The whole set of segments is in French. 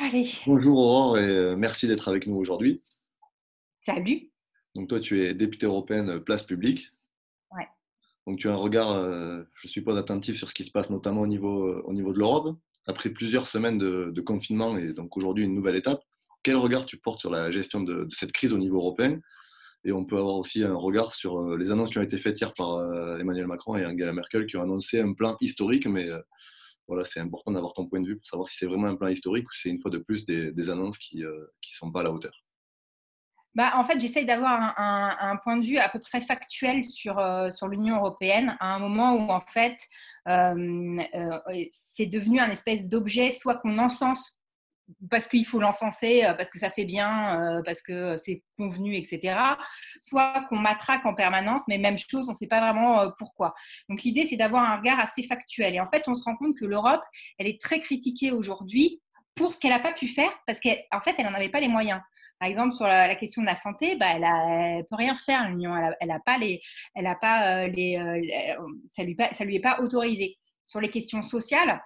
Allez, Bonjour Aurore et merci d'être avec nous aujourd'hui. salut. Donc toi tu es députée européenne place publique. Ouais. Donc tu as un regard, je suppose, attentif sur ce qui se passe notamment au niveau de l'Europe. Après plusieurs semaines de confinement et donc aujourd'hui une nouvelle étape, quel regard tu portes sur la gestion de cette crise au niveau européen? Et on peut avoir aussi un regard sur les annonces qui ont été faites hier par Emmanuel Macron et Angela Merkel qui ont annoncé un plan historique, mais voilà, c'est important d'avoir ton point de vue pour savoir si c'est vraiment un plan historique ou si c'est une fois de plus des annonces qui sont pas à la hauteur. En fait, j'essaye d'avoir un point de vue à peu près factuel sur l'Union européenne, à un moment où, en fait, c'est devenu un espèce d'objet, soit qu'on encense parce qu'il faut l'encenser, parce que ça fait bien, parce que c'est convenu, etc. Soit qu'on matraque en permanence, mais même chose, on ne sait pas vraiment pourquoi. Donc l'idée, c'est d'avoir un regard assez factuel. Et en fait, on se rend compte que l'Europe, elle est très critiquée aujourd'hui pour ce qu'elle n'a pas pu faire, parce qu'en fait, elle n'en avait pas les moyens. Par exemple, sur la question de la santé, elle ne peut rien faire, l'Union. Elle a pas les, elle a pas, ça lui est pas autorisé. Sur les questions sociales,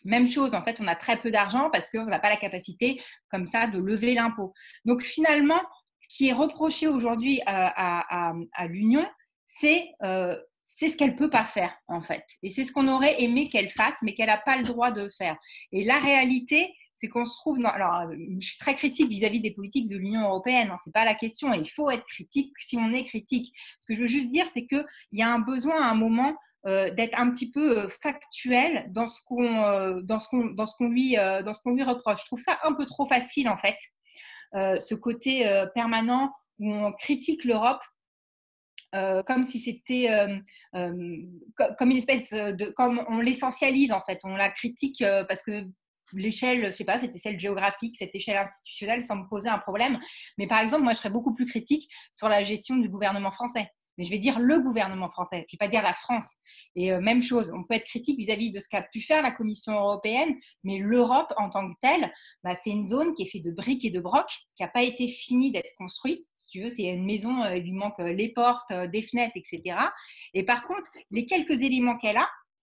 même chose, en fait, on a très peu d'argent parce qu'on n'a pas la capacité comme ça de lever l'impôt. Donc finalement, ce qui est reproché aujourd'hui à l'Union, c'est ce qu'elle ne peut pas faire, en fait. Et c'est ce qu'on aurait aimé qu'elle fasse, mais qu'elle n'a pas le droit de faire. Et la réalité, c'est qu'on se trouve dans… Alors, je suis très critique vis-à-vis des politiques de l'Union européenne, hein, ce n'est pas la question. Il faut être critique si on est critique. Ce que je veux juste dire, c'est qu'il y a un besoin à un moment d'être un petit peu factuel dans ce qu'on lui reproche. Je trouve ça un peu trop facile, en fait, ce côté permanent où on critique l'Europe comme si c'était comme une espèce de… Comme on l'essentialise, en fait. On la critique parce que l'échelle, je sais pas, cette échelle géographique, cette échelle institutionnelle, sans me poser un problème. Mais par exemple, moi, je serais beaucoup plus critique sur la gestion du gouvernement français. Mais je vais dire le gouvernement français, je ne vais pas dire la France. Et même chose, on peut être critique vis-à-vis de ce qu'a pu faire la Commission européenne, mais l'Europe en tant que telle, c'est une zone qui est faite de briques et de brocs, qui n'a pas été finie d'être construite. Si tu veux, c'est une maison, il lui manque les portes, des fenêtres, etc. Et par contre, les quelques éléments qu'elle a,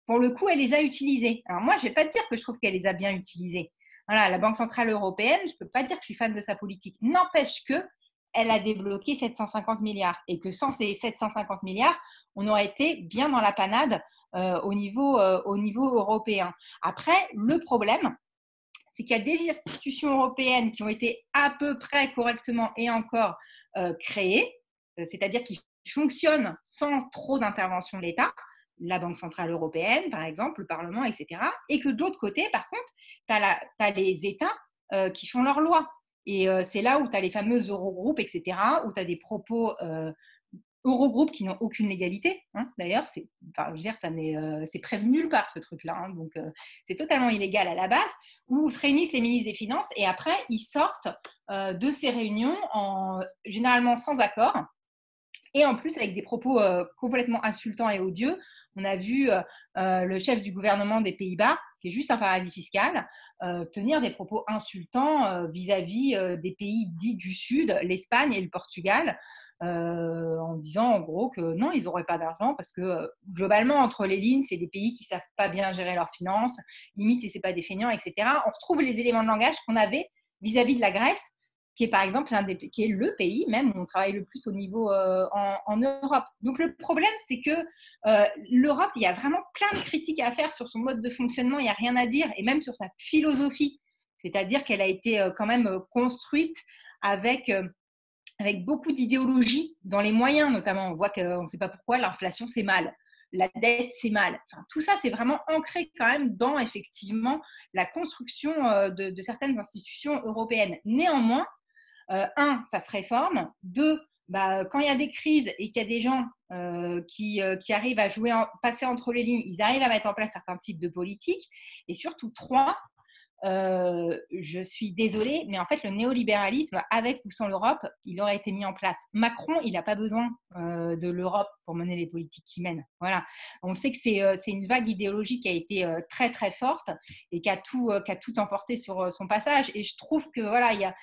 pour le coup, elle les a utilisés. Alors moi, je ne vais pas te dire que je trouve qu'elle les a bien utilisés. Voilà, la Banque centrale européenne, je ne peux pas dire que je suis fan de sa politique. N'empêche que elle a débloqué 750 milliards et que sans ces 750 milliards, on aurait été bien dans la panade au niveau européen. Après, le problème, c'est qu'il y a des institutions européennes qui ont été à peu près correctement et encore créées, c'est-à-dire qui fonctionnent sans trop d'intervention de l'État, la Banque centrale européenne, par exemple, le Parlement, etc. Et que de l'autre côté, par contre, tu as les États qui font leurs lois. Et c'est là où tu as les fameux Eurogroupes, etc., où tu as des propos Eurogroupe qui n'ont aucune légalité. Hein, d'ailleurs, enfin, je veux dire, c'est prévu nulle part ce truc-là. Hein, donc, c'est totalement illégal à la base. Où se réunissent les ministres des Finances et après, ils sortent de ces réunions généralement sans accord. Et en plus, avec des propos complètement insultants et odieux. On a vu le chef du gouvernement des Pays-Bas, qui est juste un paradis fiscal, tenir des propos insultants vis-à-vis des pays dits du Sud, l'Espagne et le Portugal, en disant en gros que non, ils n'auraient pas d'argent parce que globalement, entre les lignes, c'est des pays qui ne savent pas bien gérer leurs finances, limite, et c'est pas des feignants, etc. On retrouve les éléments de langage qu'on avait vis-à-vis de la Grèce, qui est par exemple qui est le pays même où on travaille le plus au niveau en Europe. Donc le problème, c'est que l'Europe, il y a vraiment plein de critiques à faire sur son mode de fonctionnement, il n'y a rien à dire, et même sur sa philosophie. C'est-à-dire qu'elle a été quand même construite avec, avec beaucoup d'idéologie dans les moyens notamment. On voit qu'on ne sait pas pourquoi l'inflation, c'est mal. La dette, c'est mal. Enfin, tout ça, c'est vraiment ancré quand même dans, effectivement, la construction de certaines institutions européennes. Néanmoins, un, ça se réforme. Deux, quand il y a des crises et qu'il y a des gens qui arrivent à passer entre les lignes, ils arrivent à mettre en place certains types de politiques. Et surtout, trois, je suis désolée, mais en fait, le néolibéralisme, avec ou sans l'Europe, il aurait été mis en place. Macron, il n'a pas besoin de l'Europe pour mener les politiques qu'il mène. Voilà. On sait que c'est une vague idéologique qui a été très, très forte et qui a tout emporté sur son passage. Et je trouve que, voilà, il y a,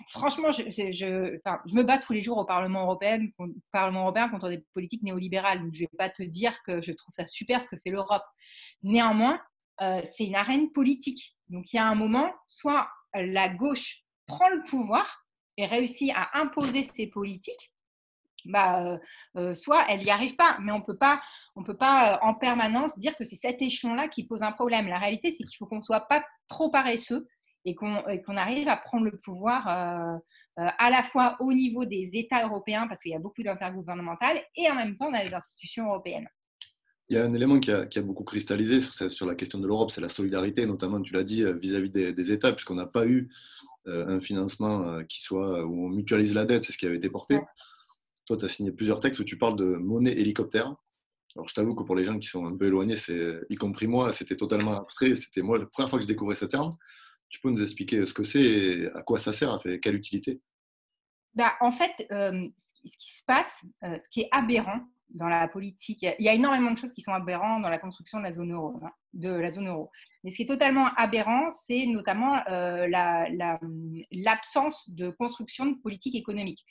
franchement, je me bats tous les jours au Parlement européen contre des politiques néolibérales. Donc, je ne vais pas te dire que je trouve ça super ce que fait l'Europe. Néanmoins, c'est une arène politique. Donc, il y a un moment, soit la gauche prend le pouvoir et réussit à imposer ses politiques, soit elle n'y arrive pas, mais on peut pas en permanence dire que c'est cet échelon-là qui pose un problème. La réalité, c'est qu'il faut qu'on ne soit pas trop paresseux et qu'on arrive à prendre le pouvoir à la fois au niveau des États européens, parce qu'il y a beaucoup d'intergouvernemental, et en même temps dans les institutions européennes. Il y a un élément qui a beaucoup cristallisé sur la question de l'Europe, c'est la solidarité, notamment, tu l'as dit, vis-à-vis des États, puisqu'on n'a pas eu un financement qui soit où on mutualise la dette, c'est ce qui avait été porté. Ouais. Toi, tu as signé plusieurs textes où tu parles de monnaie hélicoptère. Alors, je t'avoue que pour les gens qui sont un peu éloignés, y compris moi, c'était totalement abstrait. C'était moi la première fois que je découvrais ce terme. Tu peux nous expliquer ce que c'est et à quoi ça sert, quelle utilité? En fait, ce qui se passe, ce qui est aberrant dans la politique, il y a énormément de choses qui sont aberrantes dans la construction de la zone euro. Mais ce qui est totalement aberrant, c'est notamment l'absence de construction de politique économique.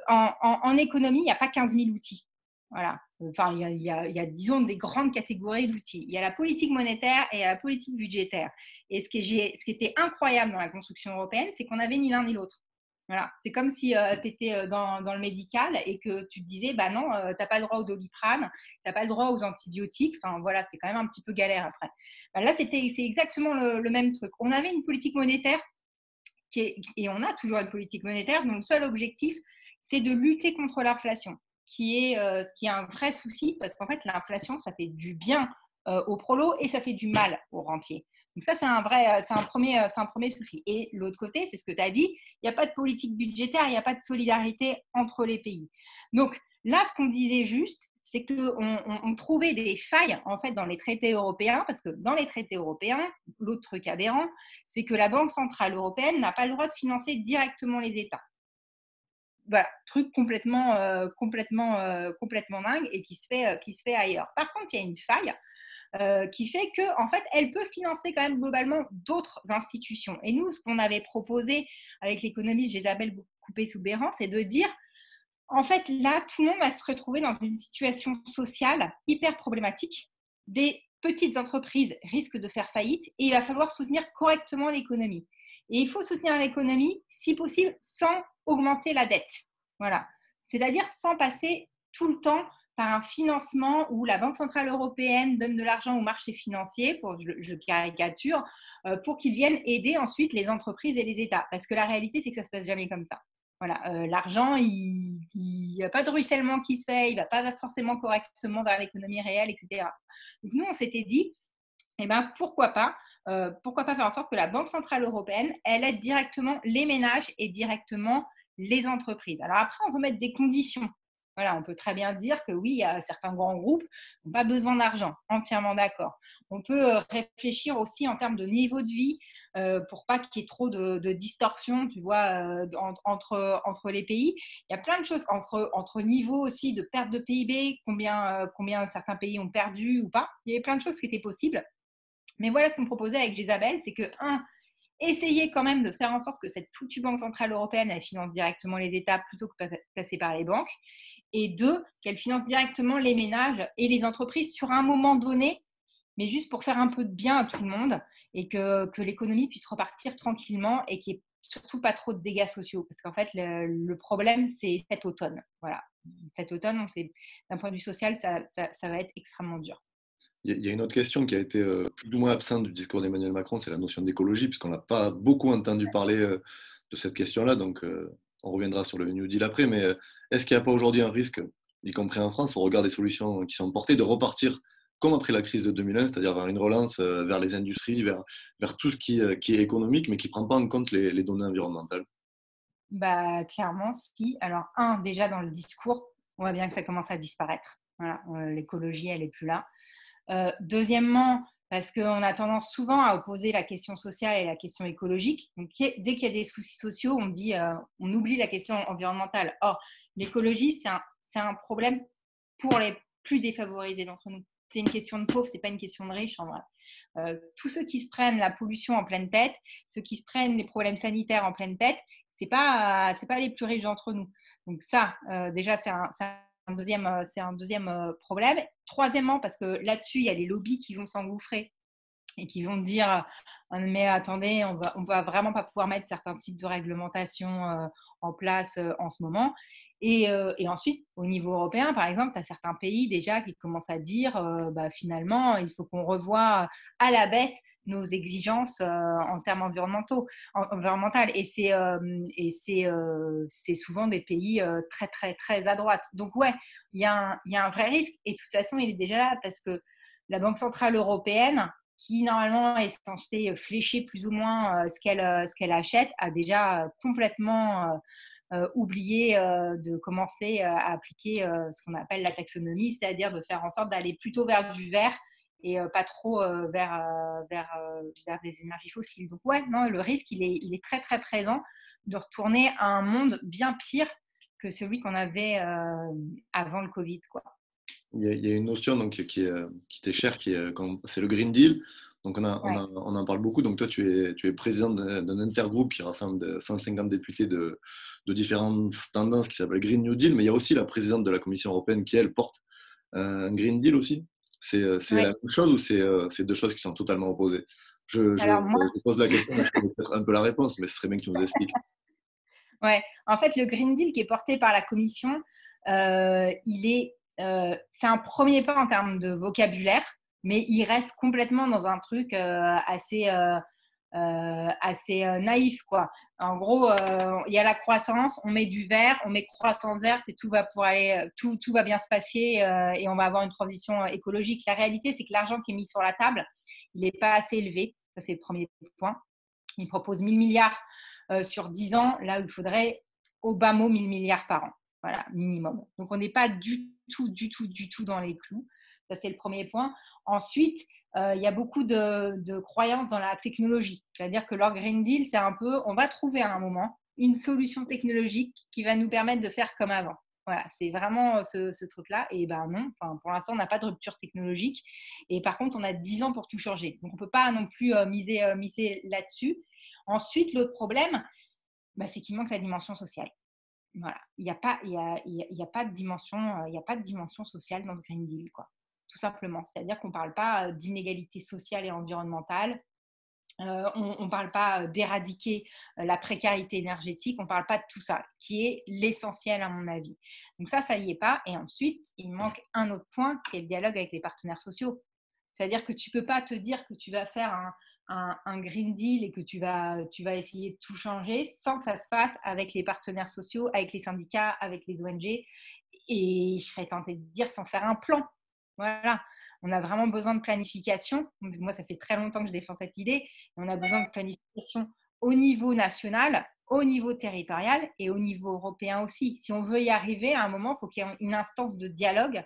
En économie, il n'y a pas 15 000 outils. Voilà. Enfin, il y a, disons, des grandes catégories d'outils. Il y a la politique monétaire et la politique budgétaire. Et ce qui était incroyable dans la construction européenne, c'est qu'on n'avait ni l'un ni l'autre. Voilà. C'est comme si tu étais dans le médical et que tu te disais, bah non, tu n'as pas le droit au Doliprane, tu n'as pas le droit aux antibiotiques. Enfin, voilà, c'est quand même un petit peu galère après. Là, c'est exactement le même truc. On avait une politique monétaire et on a toujours une politique monétaire dont le seul objectif, c'est de lutter contre l'inflation, ce qui est un vrai souci parce qu'en fait, l'inflation, ça fait du bien aux prolos et ça fait du mal aux rentiers. Donc ça, c'est un premier souci. Et l'autre côté, c'est ce que tu as dit, il n'y a pas de politique budgétaire, il n'y a pas de solidarité entre les pays. Donc là, ce qu'on disait juste, c'est qu'on trouvait des failles en fait dans les traités européens, parce que dans les traités européens, l'autre truc aberrant, c'est que la Banque centrale européenne n'a pas le droit de financer directement les États. Voilà, truc complètement dingue et qui se fait ailleurs. Par contre, il y a une faille qui fait que, en fait, elle peut financer quand même globalement d'autres institutions. Et nous, ce qu'on avait proposé avec l'économiste Isabelle Coupé-Soubeyran, c'est de dire, en fait, là, tout le monde va se retrouver dans une situation sociale hyper problématique. Des petites entreprises risquent de faire faillite et il va falloir soutenir correctement l'économie. Et il faut soutenir l'économie, si possible, sans augmenter la dette. Voilà. C'est-à-dire sans passer tout le temps par un financement où la Banque centrale européenne donne de l'argent au marché financier, je caricature, pour qu'ils viennent aider ensuite les entreprises et les États. Parce que la réalité, c'est que ça ne se passe jamais comme ça. Voilà, l'argent, il n'y a pas de ruissellement qui se fait, il ne va pas forcément correctement vers l'économie réelle, etc. Donc nous, on s'était dit, pourquoi pas faire en sorte que la Banque centrale européenne, elle aide directement les ménages et directement les entreprises. Alors après, on peut mettre des conditions. Voilà, on peut très bien dire que oui, il y a certains grands groupes qui n'ont pas besoin d'argent, entièrement d'accord. On peut réfléchir aussi en termes de niveau de vie pour pas qu'il y ait trop de distorsion, tu vois, entre les pays. Il y a plein de choses entre niveau aussi de perte de PIB, combien certains pays ont perdu ou pas. Il y avait plein de choses qui étaient possibles. Mais voilà ce qu'on proposait avec Isabelle, c'est que, essayer quand même de faire en sorte que cette foutue Banque centrale européenne, elle finance directement les États plutôt que de passer par les banques. Et deux, qu'elle finance directement les ménages et les entreprises sur un moment donné, mais juste pour faire un peu de bien à tout le monde et que l'économie puisse repartir tranquillement et qu'il n'y ait surtout pas trop de dégâts sociaux. Parce qu'en fait, le problème, c'est cet automne. Voilà. Cet automne, d'un point de vue social, ça va être extrêmement dur. Il y a une autre question qui a été plus ou moins absente du discours d'Emmanuel Macron, c'est la notion d'écologie, puisqu'on n'a pas beaucoup entendu parler de cette question-là, donc on reviendra sur le New Deal après, mais est-ce qu'il n'y a pas aujourd'hui un risque, y compris en France, au regard des solutions qui sont portées, de repartir comme après la crise de 2001, c'est-à-dire vers une relance, vers les industries, vers tout ce qui est économique, mais qui ne prend pas en compte les données environnementales? Clairement, si. Alors, déjà dans le discours, on voit bien que ça commence à disparaître. Voilà, l'écologie, elle n'est plus là. Deuxièmement, parce qu'on a tendance souvent à opposer la question sociale et la question écologique. Donc, dès qu'il y a des soucis sociaux, on oublie la question environnementale. Or, l'écologie, c'est un problème pour les plus défavorisés d'entre nous. C'est une question de pauvres, c'est pas une question de riches en vrai. Tous ceux qui se prennent la pollution en pleine tête, ceux qui se prennent les problèmes sanitaires en pleine tête, c'est pas les plus riches d'entre nous. Donc ça, déjà, c'est un deuxième problème. Troisièmement, parce que là-dessus, il y a les lobbies qui vont s'engouffrer et qui vont dire mais attendez, on va vraiment pas pouvoir mettre certains types de réglementations en place en ce moment. Et ensuite, au niveau européen, par exemple, tu as certains pays déjà qui commencent à dire bah, finalement, il faut qu'on revoie à la baisse nos exigences en termes environnementales. C'est souvent des pays très, très, très à droite. Donc, ouais, il y a un vrai risque. Et de toute façon, il est déjà là parce que la Banque centrale européenne, qui normalement est censée flécher plus ou moins ce qu'elle achète, a déjà complètement oublié de commencer à appliquer ce qu'on appelle la taxonomie, c'est-à-dire de faire en sorte d'aller plutôt vers du vert et pas trop vers des énergies fossiles. Donc ouais, non, le risque, il est très très présent de retourner à un monde bien pire que celui qu'on avait avant le Covid, quoi. Il y a une notion donc, qui t'est chère, c'est le Green Deal. Donc Ouais. on en parle beaucoup. Donc toi, tu es président d'un intergroupe qui rassemble 150 députés de différentes tendances qui s'appelle Green New Deal. Mais il y a aussi la présidente de la Commission européenne qui, elle, porte un Green Deal aussi. C'est la Ouais. même chose ou c'est deux choses qui sont totalement opposées? Alors moi, Je pose la question, mais je connais peut-être un peu la réponse, mais ce serait bien que tu nous expliques. ouais. En fait, le Green Deal qui est porté par la Commission, c'est un premier pas en termes de vocabulaire, mais il reste complètement dans un truc assez naïf, quoi. En gros, il y a la croissance, on met du vert, on met croissance verte et tout va bien se passer et on va avoir une transition écologique. La réalité, c'est que l'argent qui est mis sur la table, il n'est pas assez élevé. Ça, c'est le premier point. Il propose 1000 milliards sur 10 ans, là où il faudrait au bas mot 1000 milliards par an. Voilà, minimum. Donc, on n'est pas du tout dans les clous. Ça, c'est le premier point. Ensuite, il y a beaucoup de croyances dans la technologie. C'est-à-dire que leur Green Deal, c'est un peu, on va trouver à un moment une solution technologique qui va nous permettre de faire comme avant. Voilà, c'est vraiment ce truc-là. Et ben non, enfin, pour l'instant, on n'a pas de rupture technologique. Et par contre, on a 10 ans pour tout changer. Donc, on ne peut pas non plus miser là-dessus. Ensuite, l'autre problème, bah, c'est qu'il manque la dimension sociale. Voilà. Il y a pas de dimension, il y a pas de dimension sociale dans ce Green Deal, quoi. Tout simplement. C'est-à-dire qu'on ne parle pas d'inégalité sociale et environnementale. On ne parle pas d'éradiquer la précarité énergétique, on ne parle pas de tout ça, qui est l'essentiel à mon avis. Donc ça n'y est pas. Et ensuite, il manque un autre point qui est le dialogue avec les partenaires sociaux. C'est-à-dire que tu ne peux pas te dire que tu vas faire un Green Deal et que tu vas essayer de tout changer sans que ça se fasse avec les partenaires sociaux, avec les syndicats, avec les ONG. Et je serais tentée de dire sans faire un plan. Voilà. On a vraiment besoin de planification. Moi, ça fait très longtemps que je défends cette idée. On a besoin de planification au niveau national, au niveau territorial et au niveau européen aussi. Si on veut y arriver, à un moment, il faut qu'il y ait une instance de dialogue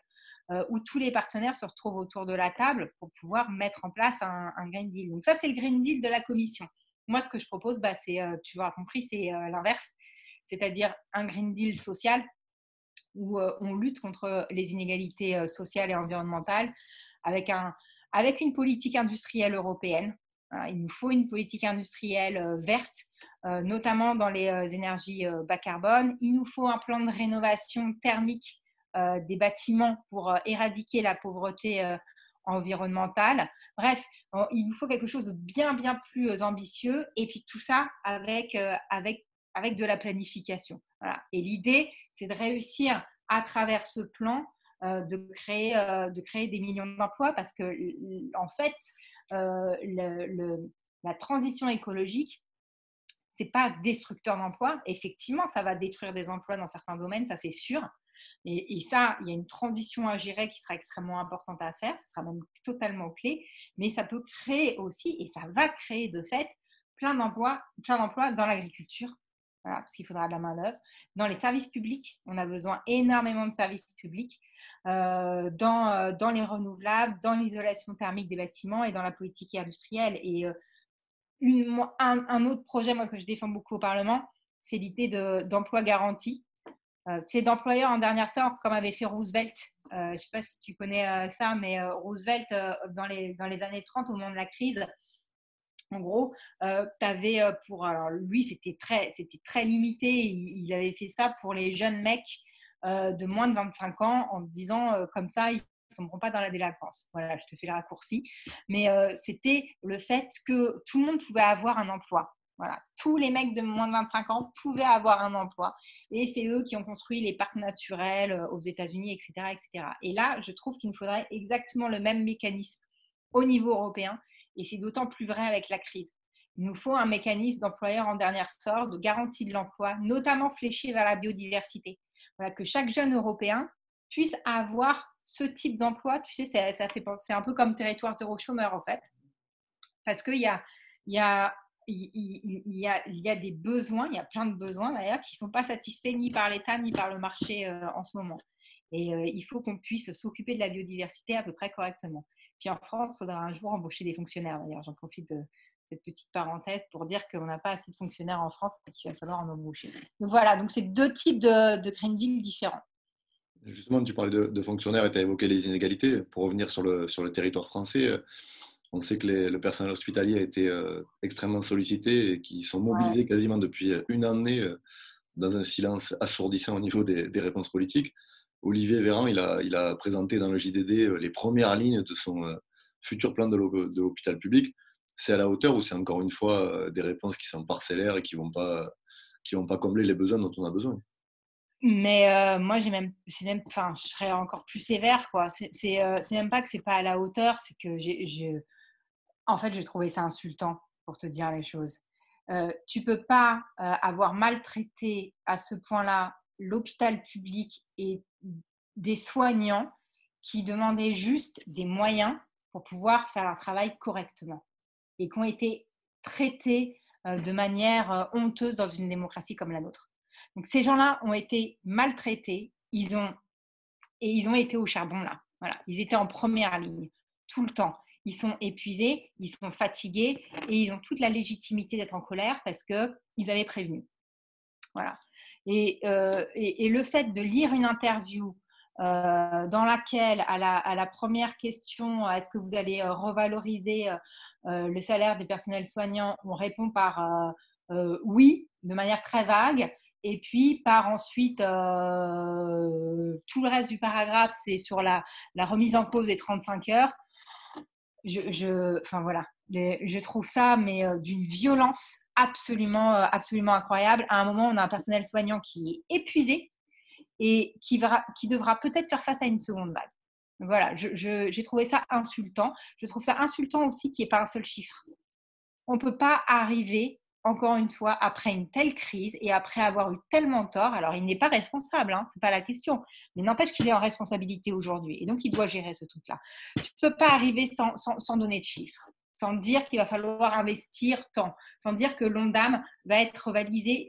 où tous les partenaires se retrouvent autour de la table pour pouvoir mettre en place un Green Deal. Donc ça, c'est le Green Deal de la Commission. Moi, ce que je propose, bah, c'est, tu l'auras compris, c'est l'inverse, c'est-à-dire un Green Deal social où on lutte contre les inégalités sociales et environnementales avec, avec une politique industrielle européenne. Voilà, il nous faut une politique industrielle verte, notamment dans les énergies bas carbone. Il nous faut un plan de rénovation thermique des bâtiments pour éradiquer la pauvreté environnementale. Bref, il nous faut quelque chose de bien, bien plus ambitieux. Et puis tout ça avec de la planification. Voilà. Et l'idée, c'est de réussir à travers ce plan de créer des millions d'emplois parce que, en fait, la transition écologique, c'est pas destructeur d'emplois. Effectivement, ça va détruire des emplois dans certains domaines, ça c'est sûr. Et ça, il y a une transition à gérer qui sera extrêmement importante à faire, ce sera même totalement clé, mais ça peut créer aussi, et ça va créer de fait, plein d'emplois dans l'agriculture, voilà, parce qu'il faudra de la main-d'œuvre, dans les services publics, on a besoin énormément de services publics, dans les renouvelables, dans l'isolation thermique des bâtiments et dans la politique industrielle. Et un autre projet moi, que je défends beaucoup au Parlement, c'est l'idée d'emploi garanti. C'est d'employeurs en dernière sorte, comme avait fait Roosevelt. Je ne sais pas si tu connais ça, mais Roosevelt, dans les années 30, au moment de la crise, en gros, tu avais alors lui, c'était très limité. Il avait fait ça pour les jeunes mecs de moins de 25 ans en disant comme ça, ils tomberont pas dans la délinquance. Voilà, je te fais le raccourci. Mais c'était le fait que tout le monde pouvait avoir un emploi. Voilà, tous les mecs de moins de 25 ans pouvaient avoir un emploi. Et c'est eux qui ont construit les parcs naturels aux États-Unis, etc., etc. Et là, je trouve qu'il nous faudrait exactement le même mécanisme au niveau européen. Et c'est d'autant plus vrai avec la crise. Il nous faut un mécanisme d'employeur en dernier ressort, de garantie de l'emploi, notamment fléché vers la biodiversité. Voilà, que chaque jeune Européen puisse avoir ce type d'emploi. Tu sais, ça fait penser un peu comme territoire zéro chômeur, en fait. Parce qu'il y a des besoins, il y a plein de besoins d'ailleurs, qui ne sont pas satisfaits ni par l'État ni par le marché en ce moment. Et il faut qu'on puisse s'occuper de la biodiversité à peu près correctement. Puis en France, il faudra un jour embaucher des fonctionnaires d'ailleurs. J'en profite de cette petite parenthèse pour dire qu'on n'a pas assez de fonctionnaires en France et qu'il va falloir en embaucher. Donc voilà, donc c'est deux types de Green Deal différents. Justement, tu parlais de fonctionnaires et tu as évoqué les inégalités. Pour revenir sur le territoire français, on sait que le personnel hospitalier a été extrêmement sollicité et qui sont Ouais. mobilisés quasiment depuis une année dans un silence assourdissant au niveau des réponses politiques. Olivier Véran, il a présenté dans le JDD les premières lignes de son futur plan de l'hôpital public. C'est à la hauteur ou c'est encore une fois des réponses qui sont parcellaires et qui vont pas combler les besoins dont on a besoin? Mais moi, enfin, je serais encore plus sévère, quoi. C'est même pas que c'est pas à la hauteur, c'est que en fait, j'ai trouvé ça insultant, pour te dire les choses. Tu peux pas avoir maltraité à ce point-là l'hôpital public et des soignants qui demandaient juste des moyens pour pouvoir faire leur travail correctement et qui ont été traités de manière honteuse dans une démocratie comme la nôtre. Donc ces gens-là ont été maltraités, ils ont été au charbon là. Voilà, ils étaient en première ligne tout le temps. Ils sont épuisés, ils sont fatigués et ils ont toute la légitimité d'être en colère parce qu'ils avaient prévenu. Voilà. Et le fait de lire une interview dans laquelle, à la première question, est-ce que vous allez revaloriser le salaire des personnels soignants, on répond par oui, de manière très vague. Et puis, par ensuite, tout le reste du paragraphe, c'est sur la remise en cause des 35 heures. Enfin voilà, je trouve ça, mais d'une violence absolument incroyable. À un moment, on a un personnel soignant qui est épuisé et qui devra peut-être faire face à une seconde vague. Donc voilà, j'ai trouvé ça insultant. Je trouve ça insultant aussi qu'il n'y ait pas un seul chiffre. On ne peut pas arriver, encore une fois, après une telle crise et après avoir eu tellement tort. Alors, il n'est pas responsable, hein, ce n'est pas la question, mais n'empêche qu'il est en responsabilité aujourd'hui et donc il doit gérer ce truc-là. Tu ne peux pas arriver sans donner de chiffres, sans dire qu'il va falloir investir tant, sans dire que l'ONDAM va être revalorisé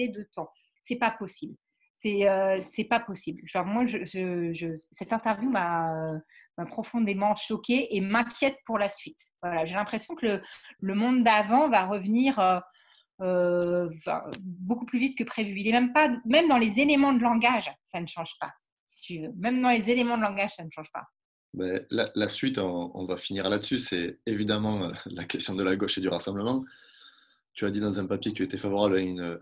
de tant. Ce n'est pas possible. C'est pas possible. Genre, moi, cette interview m'a profondément choquée et m'inquiète pour la suite. Voilà, j'ai l'impression que le monde d'avant va revenir beaucoup plus vite que prévu. Il est même dans les éléments de langage, ça ne change pas. Si tu veux. Même dans les éléments de langage, ça ne change pas. Ben, la suite, on va finir là-dessus, c'est évidemment la question de la gauche et du rassemblement. Tu as dit dans un papier que tu étais favorable à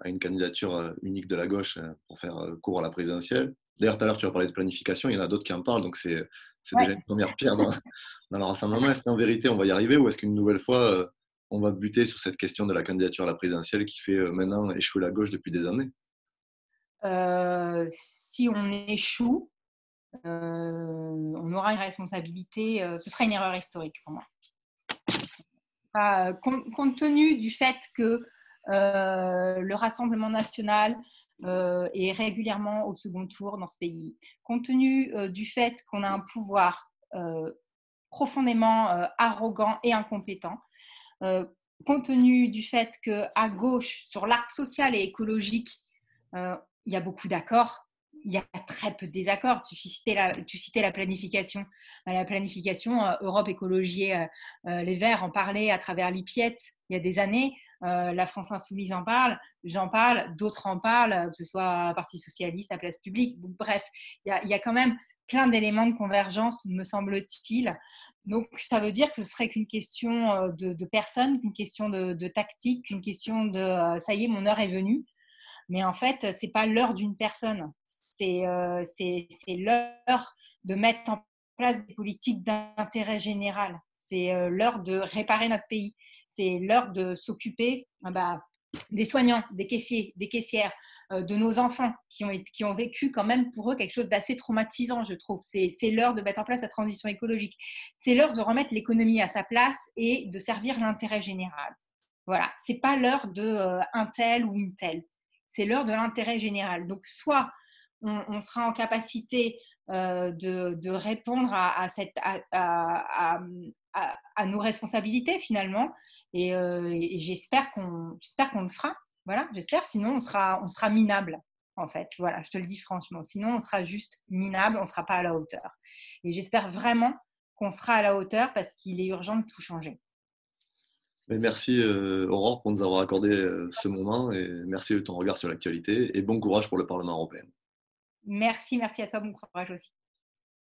une candidature unique de la gauche pour faire cours à la présidentielle. D'ailleurs, tout à l'heure, tu as parlé de planification, il y en a d'autres qui en parlent, donc c'est Ouais. déjà une première pierre dans le rassemblement. Est-ce qu'en vérité, on va y arriver ou est-ce qu'une nouvelle fois, on va buter sur cette question de la candidature à la présidentielle qui fait maintenant échouer la gauche depuis des années? Si on échoue, on aura une responsabilité. Ce sera une erreur historique pour moi. Compte tenu du fait que le Rassemblement national est régulièrement au second tour dans ce pays, compte tenu du fait qu'on a un pouvoir profondément arrogant et incompétent, euh, compte tenu du fait qu'à gauche, sur l'arc social et écologique, il y a beaucoup d'accords, il y a très peu de désaccords. Tu citais la planification. La planification, Europe Écologie Les Verts en parlaient à travers l'IPIET il y a des années. La France Insoumise en parle, j'en parle, d'autres en parlent, que ce soit Parti Socialiste, la place publique. Donc, bref, il y a quand même plein d'éléments de convergence, me semble-t-il. Donc, ça veut dire que ce serait qu'une question de personne, qu'une question de tactique, qu'une question de ça y est, mon heure est venue. Mais en fait, ce n'est pas l'heure d'une personne. C'est l'heure de mettre en place des politiques d'intérêt général. C'est l'heure de réparer notre pays. C'est l'heure de s'occuper des soignants, des caissiers, des caissières, de nos enfants qui ont vécu quand même pour eux quelque chose d'assez traumatisant, je trouve. C'est l'heure de mettre en place la transition écologique. C'est l'heure de remettre l'économie à sa place et de servir l'intérêt général. Voilà, c'est pas l'heure de un tel ou une telle. C'est l'heure de l'intérêt général. Donc, soit on sera en capacité de répondre à nos responsabilités finalement, et j'espère qu'on le fera. Voilà, j'espère. Sinon, on sera minable en fait. Voilà, je te le dis franchement. Sinon, on sera juste minable, on ne sera pas à la hauteur. Et j'espère vraiment qu'on sera à la hauteur parce qu'il est urgent de tout changer. Mais merci Aurore pour nous avoir accordé ce moment et merci de ton regard sur l'actualité et bon courage pour le Parlement européen. Merci, merci à toi, bon courage aussi.